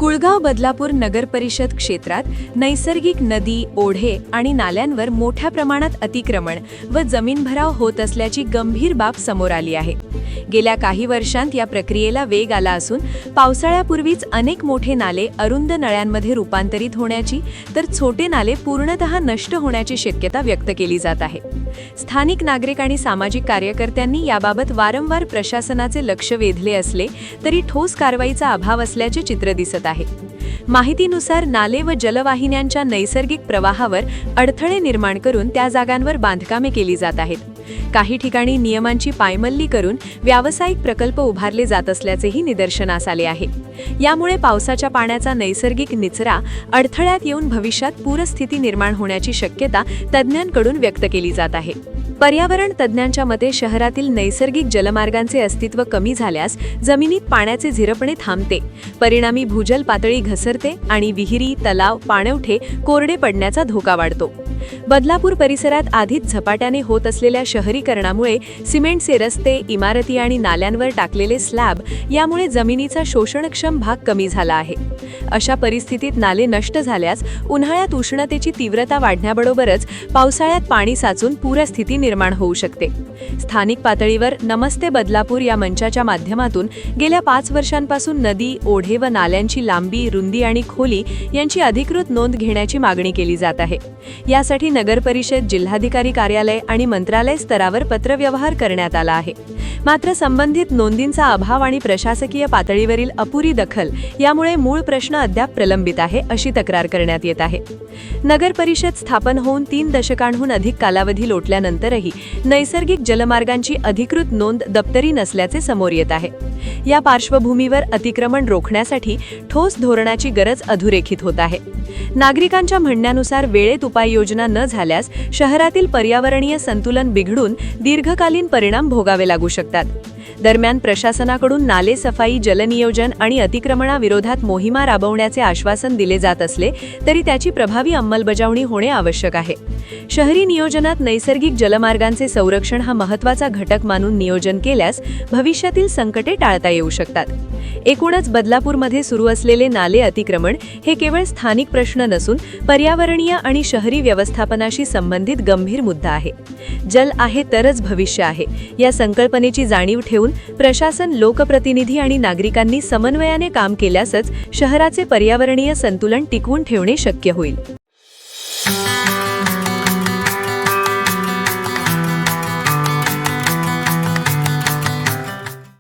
कुळगाव बदलापूर नगर परिषद क्षेत्रात नैसर्गिक नदी, ओढे आणि नाल्यांवर मोठ्या प्रमाणात अतिक्रमण व जमीन भराव होत असल्याची गंभीर बाब समोर आली आहे। गेल्या काही वर्षांत या प्रक्रियेला वेग आला असून पावसाळ्यापूर्वीच अनेक मोठे नाले अरुंद नळ्यांमध्ये रूपांतरित होण्याची तर छोटे नाले पूर्णतः नष्ट होण्याची शक्यता व्यक्त केली जात आहे। स्थानिक नागरिक आणि सामाजिक कार्यकर्त्यांनी याबाबत वारंवार प्रशासनाचे लक्ष वेधले असले तरी ठोस कारवाईचा अभाव असल्याचे चित्र दिसत आहे। माहितीनुसार नाले व जलवाहिन्यांच्या नैसर्गिक प्रवाहावर अडथळे निर्माण करून त्या जागांवर बांधकामे केली जात आहेत। काही ठिकाणी नियमांची पायमल्ली करून व्यावसायिक प्रकल्प उभारले जात असल्याचेही निदर्शनास आले आहे। यामुळे पावसाच्या पाण्याचा नैसर्गिक निचरा अडथळ्यात येऊन भविष्यात पूरस्थिती निर्माण होण्याची शक्यता तज्ज्ञांकडून व्यक्त केली जात आहे। पर्यावरण तज्ज्ञांच्या मते शहरातील नैसर्गिक जलमार्गांचे अस्तित्व कमी झाल्यास जमिनीत पाण्याचे झिरपणे थांबते, परिणामी भूजल पातळी घसरते आणि विहिरी, तलाव, पाणवठे कोरडे पडण्याचा धोका वाढतो। बदलापूर परिसरात आधीच झपाट्याने होत असलेल्या शहरीकरणामुळे सिमेंटचे रस्ते, इमारती आणि नाल्यांवर टाकलेले स्लॅब यामुळे जमिनीचा शोषणक्षम भाग कमी झाला आहे। अशा परिस्थितीत नाले नष्ट झाल्यास उन्हाळ्यात उष्णतेची तीव्रता वाढण्याबरोबरच पावसाळ्यात पाणी साचून पूरस्थिती निर्माण होऊ शकते। स्थानिक पातळीवर नमस्ते बदलापूर या मंचाच्या माध्यमातून गेल्या 5 वर्षांपासून नदी, ओढे व नाल्यांची लांबी, रुंदी आणि खोली यांची अधिकृत नोंद घेण्याची मागणी केली जात आहे। यासाठी नगर परिषद, जिल्हाधिकारी कार्यालय आणि मंत्रालय स्तरावर पत्रव्यवहार करण्यात आला आहे। मात्र संबंधित नोंदींचा अभाव आणि प्रशासकीय पातळीवरील अपुरी दखल यामुळे मूळ प्रश्न अद्याप प्रलंबित आहे, अशी तक्रार करण्यात येत आहे। नगर परिषद स्थापन होऊन 3 दशकांहून अधिक कालावधी लोटल्यानंतरही नैसर्गिक जलमार्गांची अधिकृत नोंद दप्तरी नसल्याचे समोर येत आहे। या पार्श्वभूमीवर अतिक्रमण रोखण्यासाठी ठोस धोरणाची गरज अधोरेखित होत आहे। नागरिकांच्या म्हणण्यानुसार वेळेत उपाययोजना न झाल्यास शहरातील पर्यावरणीय संतुलन बिघडून दीर्घकालीन परिणाम भोगावे लागू शकतात। दरम्यान प्रशासनाकडून नाले सफाई, जलनियोजन आणि अतिक्रमणाविरोधात मोहिमा राबवण्याचे आश्वासन दिले जात असले तरी त्याची प्रभावी अंमलबजावणी होणे आवश्यक आहे। शहरी नियोजनात नैसर्गिक जलमार्गांचे संरक्षण हा महत्त्वाचा घटक मानून नियोजन केल्यास भविष्यातील संकटे टाळता येऊ शकतात। एकूणच बदलापूरमध्ये सुरू असलेले नाले अतिक्रमण हे केवळ स्थानिक प्रश्न नसून पर्यावरणीय आणि शहरी व्यवस्थापनाशी संबंधित गंभीर मुद्दा आहे। जल आहे तरच भविष्य आहे या संकल्पनेची जाणीव ठेवून प्रशासन, लोकप्रतिनिधी आणि नागरिकांनी समन्वयाने काम केल्यासच शहराचे पर्यावरणीय संतुलन टिकवून ठेवणे शक्य होईल।